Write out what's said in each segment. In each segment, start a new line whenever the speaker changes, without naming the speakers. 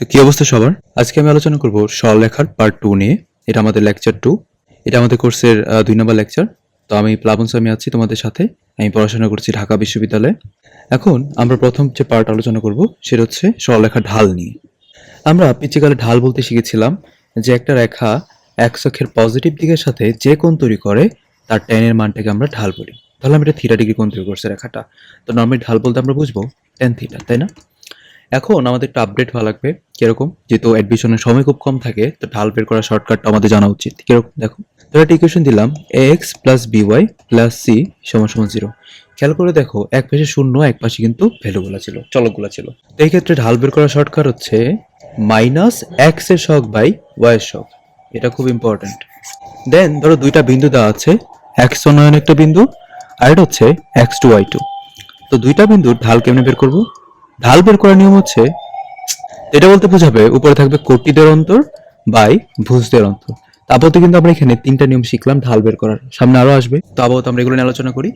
তো কি অবস্থা সবার? আজকে আমি আলোচনা করব সরলরেখার পার্ট 2 নিয়ে। এটা আমাদের লেকচার 2। এটা আমাদের কোর্সের 2 নম্বর লেকচার। তো আমি প্লাবন স্বামী আছি তোমাদের সাথে। আমি পড়াশোনা করছি ঢাকা বিশ্ববিদ্যালয়ে। এখন আমরা প্রথম যে পার্ট আলোচনা করব সেটা হচ্ছে সরলরেখার ঢাল নিয়ে। আমরা পিচ্চিকালে ঢাল বলতে শিখেছিলাম যে একটা রেখা এক্স অক্ষের পজিটিভ দিকের সাথে যে কোণ তৈরি করে তার tan এর মানটাকে আমরা ঢাল বলি। তাহলে আমরা এটা থিটা ডিগ্রি কোণ তৈরি করছে রেখাটা। তো নরমালি ঢাল বলতে আমরা বুঝবো tan থিটা, তাই না? এখন আমাদের একটা আপডেট ভালো লাগবে কিরকম, যেহেতু অ্যাডমিশনের সময় খুব কম থাকে তো ঢাল বের করার শর্টকাটটা আমাদের জানা উচিত। কিরকম দেখো, তো একটা ইকুয়েশন দিলাম ax plus by plus c সমান সমান 0। খেয়াল করে দেখো এক পাশে শূন্য, এক পাশে কিন্তু ভ্যালুগুলো ছিল, চলকগুলো ছিল। তো এই ক্ষেত্রে ঢাল বের করার শর্টকাট হচ্ছে মাইনাস এক্স এর শক বাই ওয়াই এর শক। এটা খুব ইম্পর্টেন্ট। দেন ধরো দুইটা বিন্দু দেওয়া আছে, এক্স উন্নয়ন একটা বিন্দু আর এটা হচ্ছে x2 y2। তো দুইটা বিন্দুর ঢাল কেমনে বের করব? ঢাল বের করার নিয়ম হচ্ছে, এটা বলতে বোঝাবে উপরে থাকবে কোটিদের অন্তর বাই ভুজদের অন্তর। তারপর তো কিন্তু আমরা এখানে তিনটা নিয়ম শিখলাম ঢাল বের করার, সামনে আরো আসবে, তো আপাতত আমরা এগুলো নিয়ে আলোচনা করি।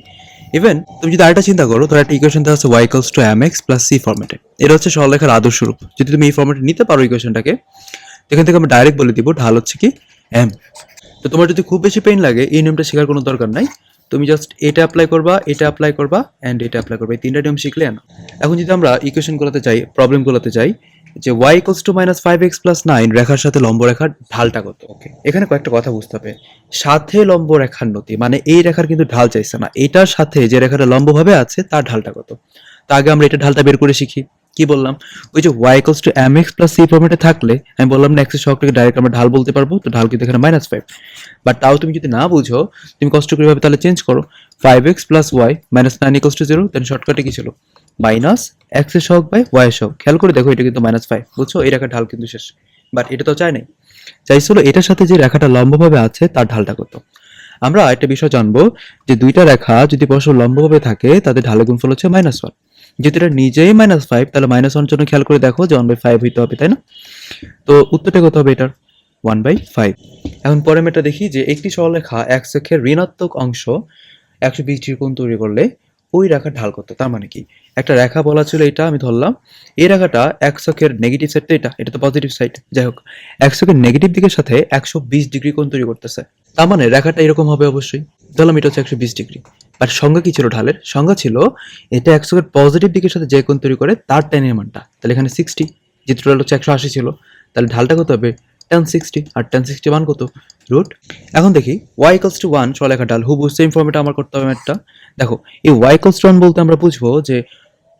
ইভেন তুমি যদি আরেকটা চিন্তা করো, তো একটা ইকুয়েশন দেওয়া আছে y equals to mx plus c ফরম্যাটে। এটা হচ্ছে সরলরেখার আদর্শ রূপ। যদি তুমি এই ফরম্যাটে নিতে পারো ইকুয়েশনটাকে, এখান থেকে আমরা ডাইরেক্ট বলে দিব ঢাল হচ্ছে কি m। তো তোমার যদি খুব বেশি পেইন লাগে এই নিয়মটা শেখার কোনো দরকার নাই, তুমি জাস্ট এটা অ্যাপ্লাই করবা, এটা অ্যাপ্লাই করবা এন্ড এটা অ্যাপ্লাই করবা, এই তিনটা নিয়ম শিখলে না। এখন যদি আমরা ইকুয়েশন গুলোতে যাই, প্রবলেম গুলোতে যাই, যে y equals to minus 5x plus 9 রেখার সাথে লম্ব রেখার ঢালটা কত? ওকে, এখানে কয়েকটা কথা বুঝতে হবে। সাথে লম্ব রেখার নতি মানে এই রেখার কিন্তু ঢাল চাইছে না, এটার সাথে যে রেখাটা লম্বভাবে আছে তার ঢালটা কত। তো আগে আমরা এটা ঢালটা বের করে শিখি। কি বললাম? ওই যে y equals to mx plus c ফরম্যাটে থাকলে আমি বললাম না x এর সহগটাকে ডাইরেক্ট আমরা ঢাল বলতে পারবো, তো ঢাল কিন্তু এখানে -5। বাট তাও তুমি যদি না বুঝো, তুমি কষ্ট করে ভাবে তাহলে চেঞ্জ করো, 5x plus y minus 9 equals to 0। দেন শর্টকাটে কি ছিল? মাইনাস x এর সহগ বাই y এর সহগ। খেয়াল করে দেখো এটা কিন্তু -5, বুঝছো? এই রেখার ঢাল কিন্তু শেষ। বাট এটা তো চাই নাই, চাইছিল এটার সাথে যে রেখাটা লম্বভাবে আছে তার ঢালটা কত। আমরা একটা বিষয় জানবো যে দুইটা রেখা যদি পরস্পর লম্বভাবে থাকে তাদের ঢালের গুণফল হচ্ছে -1। যেহেতু এটা নিজেই -5 তাহলে -1 জন্য খেয়াল করে দেখো যে 1/5 হইতে হবে, তাই না? তো উত্তরটা কত হবে এটার? 1/5। এখন পরের মেটা দেখি যে একটি সরলরেখা x অক্ষের ঋণাত্মক অংশ 120 ডিগ্রি কোণ তৈরি করলে ওই রেখার ঢাল কত। তার মানে কি, একটা রেখা বলা ছিল এটা, আমি ধরলাম এই রেখাটা x অক্ষের নেগেটিভ সাইডটা, এটা তো পজিটিভ সাইড, যাই হোক x অক্ষের নেগেটিভ দিকের সাথে 120 ডিগ্রি কোণ তৈরি করতেছে। তার মানে রেখাটা এরকম হবে অবশ্যই। ধরলাম এটা হচ্ছে 120 ডিগ্রি। বাট সংজ্ঞা কি ছিল ঢালের? সংজ্ঞা ছিল এটা x অক্ষের পজিটিভ দিকের সাথে যে কোণ তৈরি করে তার tan এর মানটা। তাহলে এখানে 60, যেহেতু টোটাল হচ্ছে 180 ছিল, তাহলে ঢালটা কত হবে? tan 60। আর tan 60 মান কত? রুট। এখন দেখি y ইকুয়ালস টু 1 সরলরেখা ঢাল হুবহু সেম ফর্মেটে আমার করতে হবে একটা। দেখো এই y ইকুয়ালস টু 1 বলতে আমরা বুঝবো যে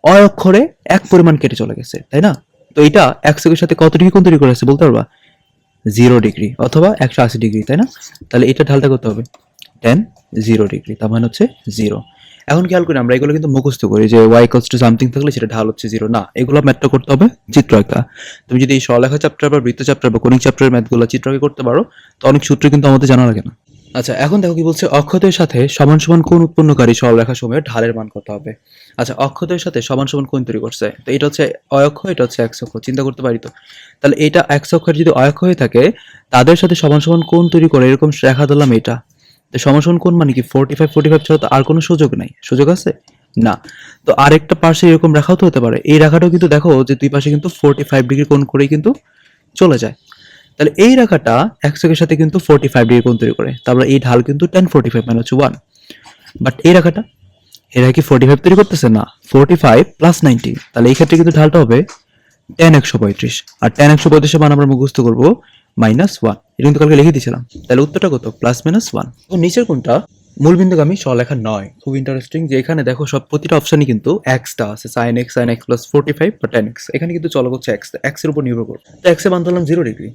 অয় অক্ষরে এক পরিমাণ কেটে চলে গেছে, তাই না? তো এটা x অক্ষের সাথে কত ডিগ্রি কোণ তৈরি করেছে বলতে পারবা? 0 ডিগ্রি অথবা 180 ডিগ্রি, তাই না? তাহলে এটা ঢালটা কত হবে? tan 0 ডিগ্রি, তার মানে হচ্ছে 0। এখন খেয়াল করি আমরা এগুলো কিন্তু মুখস্থ করি যে y ইকুয়ালস টু সামথিং থাকলে সেটা ঢাল হচ্ছে 0 না, এগুলো ম্যাথটা করতে হবে চিত্র আঁকা। তুমি যদি এই সরলরেখা চ্যাপ্টার বা বৃত্ত চ্যাপ্টার বা কোণিক চ্যাপ্টারের ম্যাথগুলো চিত্র আঁকা করতে পারো, তো অনেক সূত্র কিন্তু আমাদের জানা লাগে না। আচ্ছা এখন দেখো কি বলছে, অক্ষদ্বয়ের সাথে সমান সমান কোণ উৎপন্নকারী সরলরেখা সমূহের ঢালের মান কত হবে। আচ্ছা অক্ষদ্বয়ের সাথে সমান সমান কোণ তৈরি করছে, তো এটা হচ্ছে অয়ক্ষ, এটা হচ্ছে x অক্ষ, চিন্তা করতে পারি তো। তাহলে এটা x অক্ষের যদি অয়ক্ষ হয়ে থাকে তাদের সাথে সমান সমান কোণ তৈরি করে এরকম রেখা ধরলাম এটা। তো সমান সমান কোণ মানে কি 45 ছাড়া তো আর কোনো সুযোগ নাই? সুযোগ আছে না। তো আরেকটা পাশে এরকম রেখাও তো হতে পারে, এই রেখাটাও কিন্তু দেখো যে দুই পাশে কিন্তু 45 ডিগ্রি কোণ করেই কিন্তু চলে যায়। তাহলে এই রেখাটা x অক্ষের সাথে কিন্তু 45 ডিগ্রি কোণ তৈরি করে, তারপরে এই ঢাল কিন্তু tan 45 মানে হচ্ছে 1। বাট এই রেখাটা, এরা কি 45 তৈরি করতেছে না, 45 প্লাস 90, তাহলে এই ক্ষেত্রে কিন্তু ঢালটা হবে tan 135। আর tan 135 এর মান আমরা মুখস্থ করবো -1। এটা কিন্তু কালকে লিখে দিয়েছিলাম। তাহলে উত্তরটা কত? +-1। তো নিচের কোনটা মূলবিন্দুগামী সরলরেখা নয়। খুব ইন্টারেস্টিং যে এখানে দেখো সব প্রতিটা অপশনই কিন্তু x টা আছে, sin x plus 45 বা tan x। এখানে কিন্তু চলক হচ্ছে x, x এর উপর নির্ভর করে। তো x এর মান ধরলাম 0 ডিগ্রি।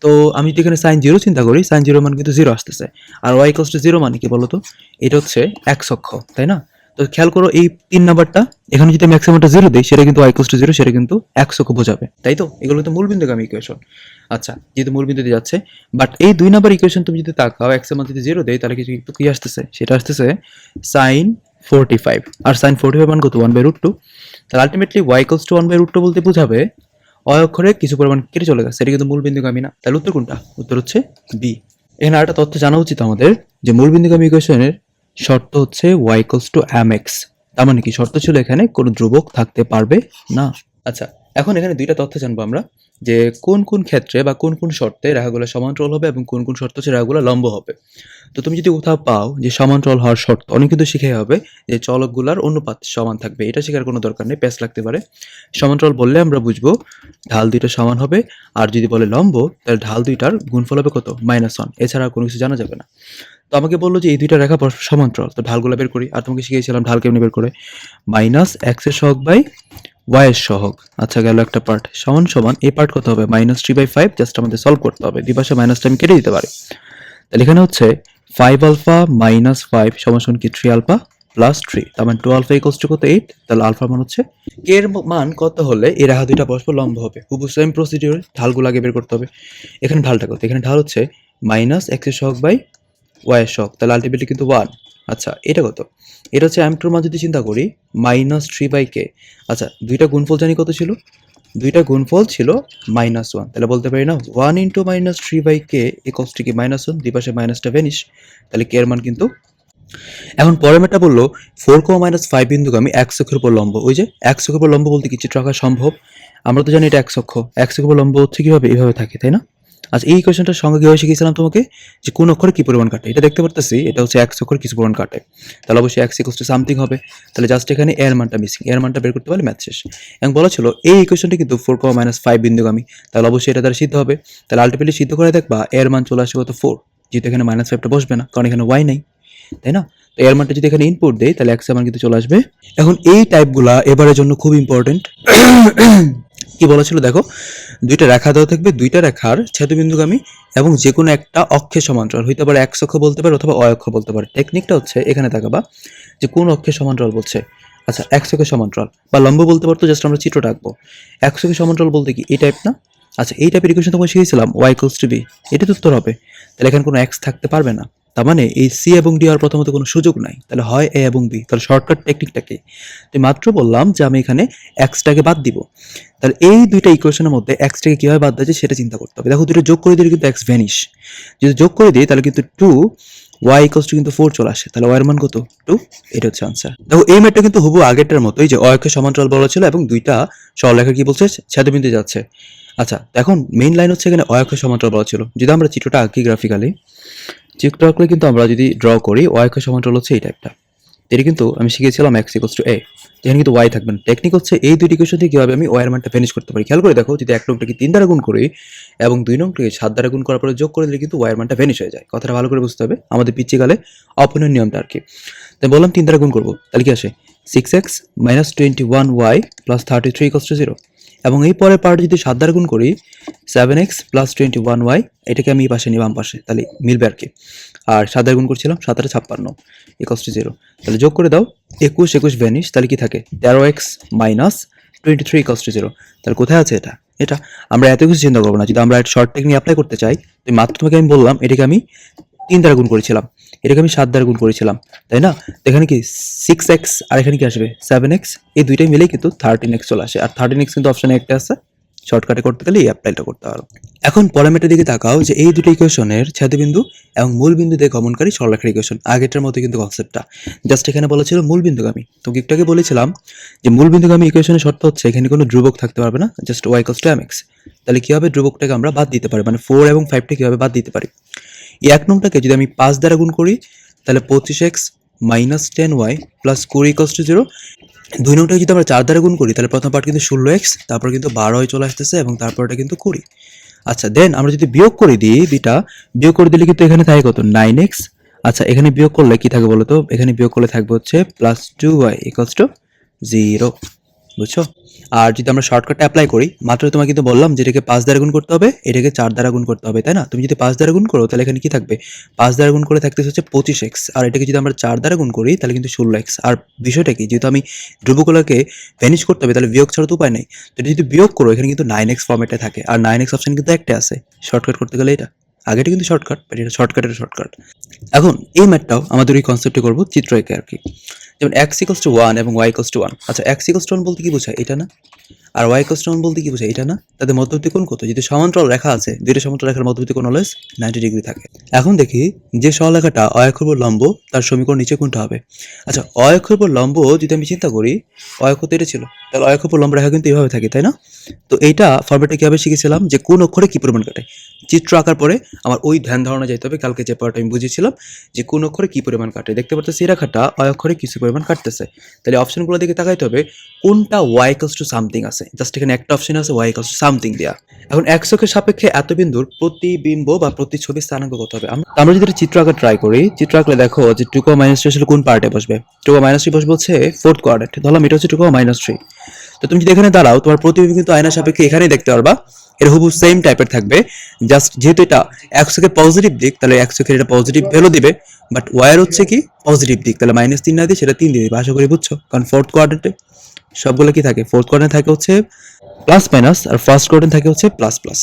তো আমি যদি এখানে sin 0 চিন্তা করি, sin 0 মান কিন্তু 0 আসতেছে। আর y ইকুয়ালস টু 0 মানে কি বলতো? এটা হচ্ছে x অক্ষ, তাই না? তো খেয়াল করো এই 3 নাম্বারটা, এখানে যদি আমি x এর মানটা 0 দেই সেটা কিন্তু y ইকুয়ালস টু 0, সেটা কিন্তু x অক্ষ বোঝাবে, তাই তো? এগুলো তো মূলবিন্দুগামী ইকুয়েশন। আচ্ছা যেহেতু মূলবিন্দুতে যাচ্ছে, বাট এই 2 নাম্বার ইকুয়েশন তুমি যদি তাকাও x এর মান যদি 0 দেই তাহলে কি আসতেছে? সেটা আসতেছে sin 45। আর sin 45 মান কত? 1/√2। তাহলে আলটিমেটলি y ইকুয়ালস টু 1/√2 বলতে বোঝাবে অয় অক্ষরে কিছু পরিমাণ কেটে চলে গেছে, এটা কিন্তু মূলবিন্দুগামী না। তাহলে উত্তর কোনটা? উত্তর হচ্ছে বি। এখানে আরেকটা তথ্য জানা উচিত আমাদের যে মূলবিন্দুগামী ইকুয়েশনের শর্ত হচ্ছে y ইকুয়ালস টু mx। তার মানে কি শর্ত ছিল এখানে কোনো ধ্রুবক থাকতে পারবে না। আচ্ছা এখন এখানে দুইটা তথ্য জানবো আমরা, যে কোন কোন ক্ষেত্রে বা কোন কোন শর্তে রেখাগুলো সমান্তরাল হবে এবং কোন কোন শর্ত হচ্ছে রেখাগুলো লম্ব হবে। তো তুমি যদি কোথাও পাও যে সমান্তরাল হওয়ার শর্ত, অনেক কিন্তু শিখে হবে যে চলকগুলার অনুপাত সমান থাকবে, এটা শেখার কোনো দরকার নেই, প্যাচ লাগতে পারে। সমান্তরাল বললে আমরা বুঝবো ঢাল দুইটা সমান হবে, আর যদি বলে লম্ব তাহলে ঢাল দুইটার গুণফল হবে কত, -1, এছাড়া কোনো কিছু জানা যাবে না। তো আমাকে বললো যে এই দুইটা রেখা পরস্পর সমান্তরাল, তো ঢালগুলো বের করি। আর তোমাকে শিখিয়েছিলাম ঢাল কেমনি বের করে, -x এর সহগ বাই y এর সহগ। আচ্ছা গেল একটা পার্ট, সমান সমান এই পার্ট কত হবে, -3/5, জাস্ট আমাদের সলভ করতে হবে, দুই পাশে মাইনাসটা আমি কেটে দিতে পারি। তাহলে এখানে হচ্ছে 5 আলফা মাইনাস 5 সমান কি 3 আলফা প্লাস 3, তার মানে 2 আলফা ইকুয়ালস টু কত 8। তাহলে আলফা মান হচ্ছে কে এর মান কত হলে এই রেখা দুইটা পরস্পর লম্ব হবে। হুবহু সেম প্রসিডিউর, ঢালগুলো আগে বের করতে হবে। এখানে ঢালটা কত, এখানে ঢাল হচ্ছে -x এর সহগ বাই y এর সহগ, তাহলে আলটিমেটলি কিন্তু 1। আচ্ছা এটা কত, এটা হচ্ছে m2 মান যদি চিন্তা করি -3/k। আচ্ছা দুইটা গুণফল জানি কত ছিল, দুইটা গুণফল ছিল -1, তাহলে বলতে পারি না 1 ইন্টু -3/k ইকুয়ালস টু কি -1, দুই পাশে মাইনাসটা ভ্যানিশ, তাহলে k এর মান কিন্তু। এখন পরের ম্যাটটা বললো 4, -5 বিন্দুগামী এক অক্ষের উপর লম্ব। ওই যে এক অক্ষের উপর লম্ব বলতে কি চিত্র আঁকা সম্ভব, আমরা তো জানি এটা এক অক্ষ, এক অক্ষের উপর লম্ব হচ্ছে কিভাবে, এইভাবে থাকে তাই না। আচ্ছা এই ইকুয়েশনটার সঙ্গে কিভাবে শিখিয়েছিলাম তোমাকে, যে কোন অক্ষরে কি পরিমাণ কাটে, এটা দেখতে পারতেছি এটা হচ্ছে এক অক্ষর কিছু পরিমাণ কাটে, তাহলে অবশ্যই x ইকুয়ালস টু সামথিং হবে। তাহলে জাস্ট এখানে এর মানটা মিসিং, এর মানটা বের করতে পারলে ম্যাথ শেষ। এবং বলা ছিল এই ইকুয়েশনটি কিন্তু 4, -5 বিন্দুগামী, তাহলে অবশ্যই এটা দ্বারা সিদ্ধ হবে। তাহলে আলটিমেটলি সিদ্ধ করে দেখবা এর মান চলে আসে কত 4, যেহেতু এখানে -5টা বসবে না কারণ এখানে y নাই, তাই না। তো এর মানটা যদি এখানে ইনপুট দেই তাহলে x এর মান কিন্তু চলে আসবে। এখন এই টাইপগুলা এবারের জন্য খুব ইম্পর্টেন্ট। কি বলা ছিল দেখো, দুইটা রেখা দেওয়া থাকবে, দুইটা রেখার ছেদবিন্দুগামী এবং যে কোনো একটা অক্ষের সমান্তরাল হইতে পারে, x অক্ষ বলতে পারে অথবা y অক্ষ বলতে পারে। টেকনিকটা হচ্ছে এখানে দেখাবা যে কোন অক্ষের সমান্তরাল বলছে। আচ্ছা x অক্ষের সমান্তরাল বা লম্ব বলতে পারতো, জাস্ট আমরা চিত্রটা আঁকবো। x অক্ষের সমান্তরাল বলতে কি এই টাইপ না। আচ্ছা এই টাইপের ইকুয়েশন তোমাকে শিখেছিলাম y ইকুয়ালস টু b, এটা তো উত্তর হবে। তাহলে এখানে কোনো x থাকতে পারবে না, তার মানে এই সি এবং ডি হওয়ার প্রথমত কোনো সুযোগ নাই, তাহলে হয় এ এবং বি। তাহলে শর্টকাট টেকনিকটা কি, তো মাত্র বললাম যে আমি এখানে এক্সটাকে বাদ দিব। তাহলে এই দুইটা ইকুয়েশনের মধ্যে এক্সটাকে কিভাবে বাদ দেওয়া যায় সেটা চিন্তা করতে হবে। দেখো দুটো যোগ করে দিলে কিন্তু এক্স ভ্যানিশ, যদি যোগ করে দিই তাহলে কিন্তু 2 y ইকুয়ালস টু কিন্তু 4 চলে আসে, তাহলে y এর মান কত 2, এটা হচ্ছে আনসার। দেখো এই ম্যাথটা কিন্তু হুবহু আগেরটার মতোই, যে y অক্ষের সমান্তরাল বলা ছিল এবং দুইটা সরলরেখা কি বলছে ছেদবিন্দু যাচ্ছে। আচ্ছা এখন মেইন লাইন হচ্ছে এখানে y অক্ষের সমান্তরাল বলা ছিল, যদি আমরা চিত্রটা আঁকি গ্রাফিক্যালি, চিত্র আঁকলে কিন্তু আমরা যদি ড্র করি y অক্ষের সমান্তরাল হচ্ছে এই টাইপটা, এটা কিন্তু আমি শিখেছিলাম x ইকুয়ালস টু a, এখানে কিন্তু y থাকবে না। টেকনিক হচ্ছে এই দুইটি ইকুয়েশন থেকে কিভাবে আমি y এর মানটা ফিনিশ করতে পারি। খেয়াল করে দেখো, যদি এক নংটাকে 3 দ্বারা গুণ করি এবং 2 নংটাকে 7 দ্বারা গুণ করার পরে যোগ করে দিলে কিন্তু y এর মানটা ফিনিশ হয়ে যায়। কথাটা ভালো করে বুঝতে হবে, আমাদের পিচ্চিকালে অপনের নিয়মটা আর কি। তাই বললাম 3 দ্বারা গুণ করবো, তাহলে কি আসে 6x - 21y + 33 ইকুয়ালস টু 0। এবং এই পরের পার্ট যদি 7 দ্বারা গুণ করি 7x + 21y, এটাকে আমি এই পাশে নিই বাম পাশে, তাহলে মিলবে আর কি। আর 7 দ্বারা গুণ করছিলাম 7 আর 56 ইকুয়ালস টু 0, তাহলে যোগ করে দাও 21 21 ভ্যানিশ, তাহলে কি থাকে 13x - 23 ইকুয়ালস টু 0। তাহলে কোথায় আছে এটা, এটা আমরা এত কিছু চিন্তা করবো না। যদি আমরা একটা শর্ট টেকনিক অ্যাপ্লাই করতে চাই, তো মাত্র তোমাকে আমি বললাম এটাকে আমি 3 দ্বারা গুণ করেছিলাম, এটাকে আমি 7 দ্বারা গুণ করেছিলাম, তাই না। এখানে কি 6x আর এখানে কি আসবে 7x, এই দুইটাই মিলে কিন্তু 13x চলে আসে। আর 13x কিন্তু অপশনে একটা আছে, শর্টকাটে করতে গেলে এই অ্যাপ্লাইটা করতে পারো। এখন পরের ম্যাটের দিকে তাকাও, যে এই দুটো ইকুয়েশনের ছেদবিন্দু এবং মূল বিন্দু দিয়ে গমনকারী সরলরেখার ইকুয়েশন, আগেরটার মতো কিন্তু কনসেপ্টটা, জাস্ট এখানে বলা ছিল মূল বিন্দুগামী। তো একটু আগে বলেছিলাম যে মূল বিন্দুগামী ইকুয়েশনের শর্ত হচ্ছে এখানে কোনো ধ্রুবক থাকতে পারবে না, just y equals to mx। তাহলে কিভাবে ধ্রুবকটাকে আমরা বাদ দিতে পারি, মানে 4 এবং 5টা কিভাবে বাদ দিতে পারি। এই এক নংটাকে যদি আমি 5 দ্বারা গুণ করি তাহলে 25x - 10y + 20 ইকুয়ালস টু 0। 2 নংটাকে যদি আমরা 4 দ্বারা গুণ করি তাহলে প্রথম পার্ট কিন্তু 16x, তারপর কিন্তু 12 চলে আসতেছে এবং তারপরটা কিন্তু 20। আচ্ছা দেন আমরা যদি বিয়োগ করে দিই, দুইটা বিয়োগ করে দিলে কিন্তু এখানে থাকে কত 9x। আচ্ছা এখানে বিয়োগ করলে কি থাকে বলো তো, এখানে বিয়োগ করলে থাকবে হচ্ছে +2y ইকুয়ালস টু 0, বুঝছো। আর যদি আমরা শর্টকাটে অ্যাপ্লাই করি, মাত্র তোমাকে কিন্তু বললাম যে এটাকে 5 দ্বারা গুণ করতে হবে, এটাকে 4 দ্বারা গুণ করতে হবে, তাই না। তুমি যদি 5 দ্বারা গুণ করো তাহলে এখানে কি থাকবে, 5 দ্বারা গুণ করে থাকতে হচ্ছে 25x, আর এটাকে যদি আমরা 4 দ্বারা গুণ করি তাহলে কিন্তু 16x। আর বিষয়টা কি, যেহেতু আমি ধ্রুবকগুলোকে ভ্যানিশ করতে হবে তাহলে বিয়োগ ছাড়া তো উপায় নেই। তো এটা যদি বিয়োগ করো এখানে কিন্তু 9x ফর্মেটে থাকে, আর 9x অপশন কিন্তু একটা আছে শর্টকাট করতে গেলে, এটা আগেটা কিন্তু শর্টকাট, বাট এটা শর্টকাটের শর্টকাট। এখন এই ম্যাথটাও আমাদের এই কনসেপ্টে করবো চিত্র এঁকে আর কি, যেমন x ইকুয়ালস টু 1 এবং y ইকুয়ালস টু 1। আচ্ছা x ইকুয়ালস টু 1 বলতে কি বোঝায়, এটা না। আর y ইকুয়ালস টু 1 বলতে কি বোঝায়? এটা না, তাদের মধ্যবর্তী কোণ কত? যদি সমান্তরাল রেখা আছে, দুইটা সমান্তরাল রেখার মধ্যবর্তী কোণ অলওয়েজ 90 ডিগ্রি থাকে। এখন দেখি যে সরলরেখাটা অক্ষের উপর লম্ব তার সমীকরণ নিচে কোনটা হবে? আচ্ছা, অক্ষের উপর লম্ব যদি আমি চিন্তা করি, অক্ষ তো এটা ছিল, তাহলে অক্ষের উপর লম্ব রেখা কিন্তু এইভাবে থাকে, তাই না? তো এইটা ফরম্যাটে কিভাবে শিখেছিলাম যে কোন অক্ষরে কি পরিমাণ কাটে। চিত্র আঁকার পরে আমার ওই ধ্যান ধারণা যাইতে হবে, কালকে যে পার্ট আমি বুঝিয়েছিলাম যে কোন অক্ষরে কি পরিমাণ কাটে। দেখতে পাচ্ছি এই রেখাটা অক্ষরে কিছু পরিমাণ কাটতেছে, তাহলে অপশনগুলো দিকে তাকাইতে হবে কোনটা y ইকুয়ালস টু সামথিং আছে। জাস্ট এখানে একটা অপশন আছে y ইকুয়ালস টু সামথিং দেয়া। এখন x অক্ষের সাপেক্ষে এত বিন্দুর প্রতিবিম্ব বা প্রতিছবি স্থানাঙ্ক কত হবে? আমরা যদি এটা চিত্র আঁকা ট্রাই করি, চিত্র আঁকলে দেখো যে 2, -3 আসলে কোন পার্টে বসবে? 2, -3 বসবে হচ্ছে ফোর্থ কোয়াড্রেন্ট। ধরলাম এটা হচ্ছে 2, -3। তো তুমি যদি এখানে দাঁড়াও, তোমার প্রতিবিম্ব কিন্তু আয়নার সাপেক্ষে এখানেই দেখতে পারবা, এর হুবহু সেম টাইপের থাকবে। জাস্ট যেহেতু এটা x অক্ষের পজিটিভ দিক, তাহলে x অক্ষের এটা পজিটিভ ভ্যালু দিবে, বাট y এর হচ্ছে কি পজিটিভ দিক, তাহলে -3 না দিয়ে সেটা 3 দিয়ে দিবে। আশা করি বুঝছো, কারণ ফোর্থ কোয়াড্রেন্টে সবগুলো কি থাকে? ফোর্থ কোয়াড্রেন্ট থাকে হচ্ছে প্লাস মাইনাস, আর ফার্স্ট কোয়াড্রেন্ট থাকে হচ্ছে প্লাস প্লাস।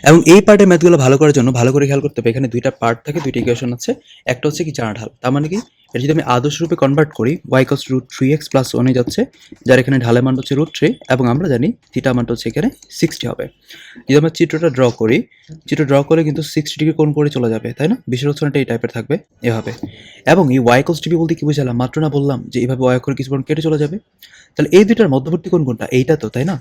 এবং এই পার্টের ম্যাথগুলো ভালো করার জন্য ভালো করে খেয়াল করতে হবে, এখানে দুইটা পার্ট থাকে, দুইটা ইকুয়েশন আছে। একটা হচ্ছে কি জানা ঢাল, তার মানে কি এটা যদি আমি আদর্শ রূপে কনভার্ট করি, y ইকুয়ালস টু √3x + 1 এ যাচ্ছে, যার এখানে ঢালের মান হচ্ছে √3, এবং আমরা জানি থিটা মানটা হচ্ছে এখানে 60 হবে। যদি আমরা চিত্রটা ড্র করি, চিত্র ড্র করে কিন্তু 60 ডিগ্রি কোণ করে চলে যাবে, তাই না? বিশের উচ্চারণটা এই টাইপের থাকবে এভাবে। এবং এই y ইকুয়ালস টু b বলতে কি বুঝালাম? মাত্র না বললাম যে এইভাবে y অক্ষরে কিছু কোণ কেটে চলে যাবে। তাহলে এই দুইটার মধ্যবর্তী কোণ কোনটা? এইটা তো, তাই না?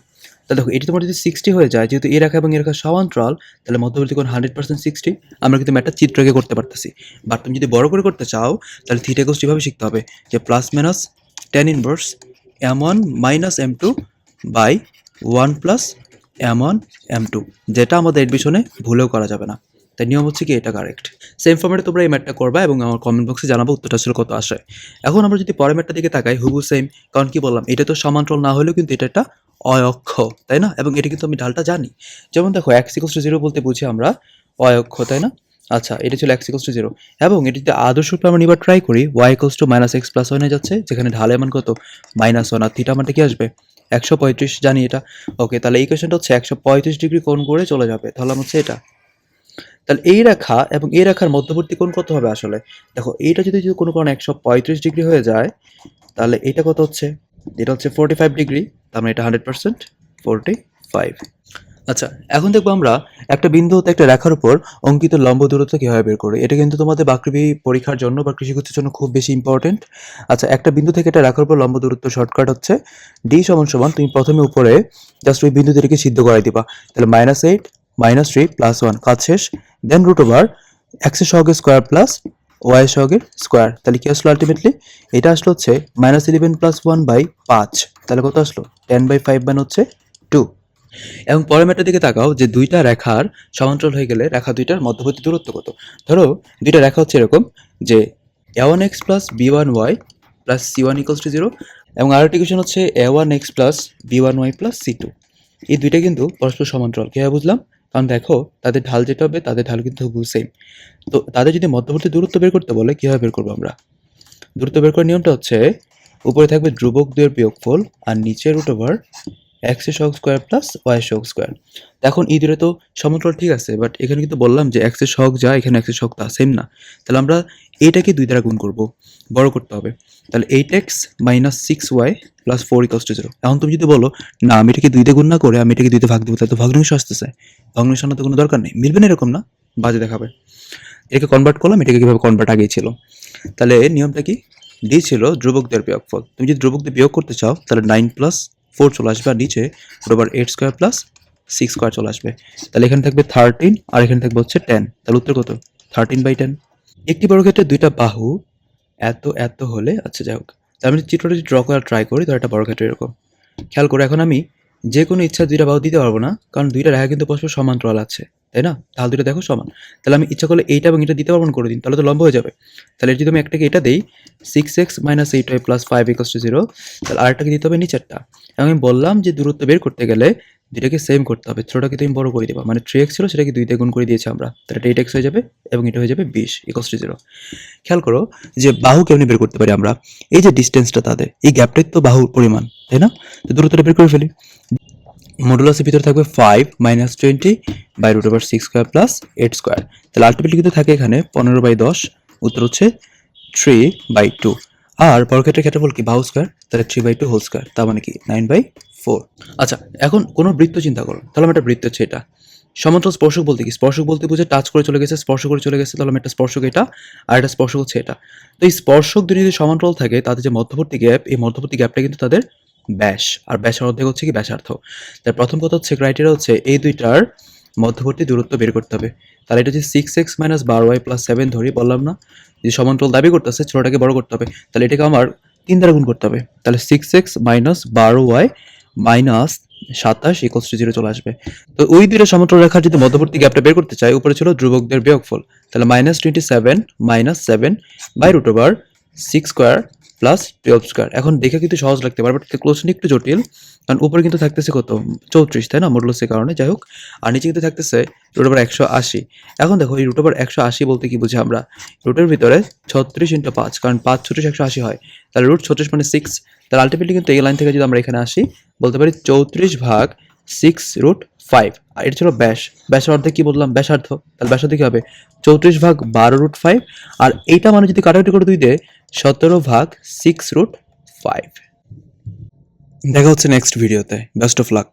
তাহলে দেখো এটি তোমার যদি 60 হয়ে যায়, যেহেতু এই রেখা এবং এই রেখা সমান্তরাল, তাহলে মধ্যবর্তী কোণ 100% 60। আমরা কিন্তু একটা চিত্রকে করতে পারতেছি। বাট তুমি যদি বড় করে করতে চাও, তাহলে থিটা ইকুয়ালস কিভাবে শিখতে হবে? যে plus minus tan inverse m1 - m2 by 1 plus m1 m2, যেটা আমাদের এডমিশনে ভুলেও করা যাবে না। তাই নিয়ম হচ্ছে কি এটা কারেক্ট। সেম ফর্মেটে তোমরা এই ম্যাথটা করবা এবং আমার কমেন্ট বক্সে জানাবো উত্তরটা আসলে কত আসে। এখন আমরা যদি পরের ম্যাথটার দিকে তাকাই, হুবহু সেম, কারণ কি বললাম, এটা তো সমান্তরাল না হলেও কিন্তু এটা একটা অক্ষ, তাই না? এবং এটা কিন্তু আমি ঢালটা জানি। যেমন দেখো x ইকুয়ালস টু 0 বলতে বুঝি আমরা অক্ষ, তাই না? আচ্ছা, এটা ছিল x ইকুয়ালস টু 0, এবং এটা যদি আদর্শ রূপে আমরা নিবার ট্রাই করি, y ইকুয়ালস টু -x + 1 এ যাচ্ছে, যেখানে ঢালের মান কত? -1, আর থিটা মানটা কি আসবে? 135 জানি এটা। ওকে, তাহলে এই কোয়েশ্চেনটা হচ্ছে 135 ডিগ্রি কোণ করে চলে যাবে, তাহলে হচ্ছে এটা। তাহলে এই রেখা এবং এই রেখার মধ্যবর্তী কোণ কত হবে আসলে? দেখো এইটা যদি কোনো কারণে 135 ডিগ্রি হয়ে যায়, তাহলে এটা কত হচ্ছে? এটা হচ্ছে 45 ডিগ্রি, তার মানে এটা 100% 45। আচ্ছা, এখন দেখবো আমরা একটা বিন্দু হতে একটা রেখার উপর অঙ্কিত লম্ব দূরত্ব কিভাবে বের করি। এটা কিন্তু তোমাদের বাকৃবি পরীক্ষার জন্য বা কৃষিক্ষেত্রের জন্য খুব বেশি ইম্পর্টেন্ট। আচ্ছা, একটা বিন্দু থেকে একটা রেখার উপর লম্ব দূরত্ব শর্টকাট হচ্ছে d = তুমি প্রথমে উপরে জাস্ট ওই বিন্দু দুটোকে সিদ্ধ করাই দিবা, তাহলে -8 -3 + 1, কাজ শেষ। দেন √ x এর সহগের স্কোয়ার প্লাস y এর সহগের স্কোয়ার, তাহলে কি আসলো আলটিমেটলি? এটা আসলো হচ্ছে -11 + 1/5, তাহলে কত আসলো? 10/5 মানে হচ্ছে 2। এবং পরের ম্যাটার দিকে তাকাও যে দুইটা রেখার সমান্তরাল হয়ে গেলে রেখা দুইটার মধ্যবর্তী দূরত্ব কত। ধরো দুইটা রেখা হচ্ছে এরকম যে a1x + b1y + c1 = 0, এবং আরেকটি ইকুয়েশন হচ্ছে a1x + b1y + c2। এই দুইটা কিন্তু পরস্পর সমান্তরাল। কিভাবে বুঝলাম? কারণ দেখো তাদের ঢাল যেটা হবে, তাদের ঢাল কিন্তু হুবহু সেম। তো তাদের যদি মধ্যবর্তী দূরত্ব বের করতে বলে, কিভাবে বের করবো আমরা? দূরত্ব বের করার নিয়মটা হচ্ছে উপরে থাকবে ধ্রুবক দুইয়ের বিয়োগফল, আর নিচে √x এর সহগ স্কোয়ার প্লাস y এর সহগ স্কোয়ার। এখন এই দুটো তো সমান্তরাল, ঠিক আছে, বাট এখানে কিন্তু বললাম যে x এর সহগ যা, এখানে x এর সহগ তা সেম না। তাহলে আমরা এইটাকে 2 দ্বারা গুণ করব, বড় করতে হবে। তাহলে 8x - 6y + 4 = 0। এখন তুমি যদি বলো না আমি এটাকে 2 দিয়ে গুণ না করে আমি এটাকে 2 তে ভাগ দেবো, তাহলে তো ভগ্নাংশ আসতেছে। ভগ্নাংশ আনার তো কোনো দরকার নেই, মিলবে না এরকম না, বাজে দেখাবে। এটাকে কনভার্ট করলাম, এটাকে কিভাবে কনভার্ট আগেই ছিল। তাহলে নিয়মটা কি? d ছিল ধ্রুবকদের বিয়োগফল। তুমি যদি ধ্রুবকদের বিয়োগ করতে চাও, তাহলে 9 + 4 চলে আসবে, আর নিচে √8² + 6² চলে আসবে। তাহলে এখানে থাকবে 13, আর এখানে থাকবে হচ্ছে 10। তাহলে উত্তর কত? 13/10। একটি বর্গক্ষেত্রের দুইটা বাহু এত এত হলে, আচ্ছা যাই হোক, তাহলে আমি চিত্রটা যদি ড্র করার ট্রাই করি, তো একটা বর্গক্ষেত্র এরকম। খেয়াল করে, এখন আমি যে কোনো ইচ্ছা দুইটা বাহু দিতে পারবো না, কারণ দুইটা রেখা কিন্তু পরস্পর সমান্তরাল আছে, তাই না? ঢাল দুটো দেখো সমান। তাহলে আমি ইচ্ছা করলে এইটা এবং এটা দিতে পারবো না করে দিন, তাহলে তো লম্ব হয়ে যাবে। তাহলে যদি আমি একটাকে এটা দেই 6x - 8y + 5 = 0, তাহলে আরেকটাকে দিতে হবে নিচেরটা। এবং আমি বললাম যে দূরত্ব বের করতে গেলে দুইটাকে সেম করতে হবে, ছোটটাকে তুমি বড় করে দিবা, মানে 3x ছিল সেটাকে 2 দিয়ে গুণ করে দিয়েছি আমরা, তাহলে এটা 8x হয়ে যাবে, এবং এটা হয়ে যাবে 20 = 0। খেয়াল করো যে বাহু কেমনি বের করতে পারি আমরা, এই যে ডিস্টেন্সটা তাদের, এই গ্যাপটাই তো বাহুর পরিমাণ, তাই না? তো দূরত্বটা বের করে ফেলি। মডুলাসের ভিতরে থাকবে 5 - 20 / √6² + 8², তাহলে আলটিমেটলি কিন্তু থাকে এখানে 15/10, উত্তর হচ্ছে 3/2। আর বর্গক্ষেত্রের ক্ষেত্রফল কি? বাহু স্কয়ার, তাহলে 3/2 হোল স্কয়ার, তার মানে কি 9/4। 4। আচ্ছা, এখন কোনো বৃত্ত চিন্তা করো, তাহলে আমার একটা বৃত্ত হচ্ছে এটা। সমান্তরাল স্পর্শক বলতে কি? স্পর্শক বলতে বুঝে টাচ করে চলে গেছে, স্পর্শ করে চলে গেছে, তাহলে আমার একটা স্পর্শক এটা, আর একটা স্পর্শক হচ্ছে এটা। তো এই স্পর্শক দুটি যদি সমান্তরাল থাকে, তাদের যে মধ্যবর্তী গ্যাপ, এই মধ্যবর্তী গ্যাপটা কিন্তু তাদের ব্যাস, আর ব্যাসের অর্ধেক হচ্ছে কি ব্যাসার্ধ। তার প্রথম কথা হচ্ছে, ক্রাইটেরিয়া হচ্ছে এই দুইটার মধ্যবর্তী দূরত্ব বের করতে হবে। তাহলে এটা যদি 6x - 12y + 7 ধরি, বললাম না যে সমান্তরাল দাবি করতেছে, ছোটটাকে বড় করতে হবে, তাহলে এটাকে আমার 3 দ্বারা গুণ করতে হবে। তাহলে 6x - 12y - 27 = 0 চলে আসবে। তো ওই দুইটা সমান্তরাল রেখার যদি মধ্যবর্তী গ্যাপটা বের করতে চাই, উপরে ছিল ধ্রুবকদের বিয়োগফল, তাহলে -27 - 7 √6² + 12²। এখন দেখে কিন্তু সহজ লাগতে পারে, বাট ক্যালকুলেশন একটু জটিল, কারণ উপরে কিন্তু থাকতেছে কত 34, তাই না, মডুলাসের কারণে, যাই হোক। আর নিচে কিন্তু থাকতেছে √180। এখন দেখো এই √180 বলতে কি বুঝি আমরা, রুটের ভিতরে 36 × 5, কারণ 5 × 36 = 180 হয়, তাহলে √36 মানে 6। তাহলে আলটিমেটলি কিন্তু এই লাইন থেকে যদি আমরা এখানে আসি, বলতে পারি 34/6√5। আর এটা ছিল ব্যাস, ব্যাসের অর্ধেক কি বললাম, ব্যাসার্ধ। তাহলে ব্যাসার্ধ কি হবে 34/12√5, আর এইটা মানে যদি কাটাকাটি করে 2 দিয়ে 17/6√5। দেখা হচ্ছে নেক্সট ভিডিওতে। Best of luck.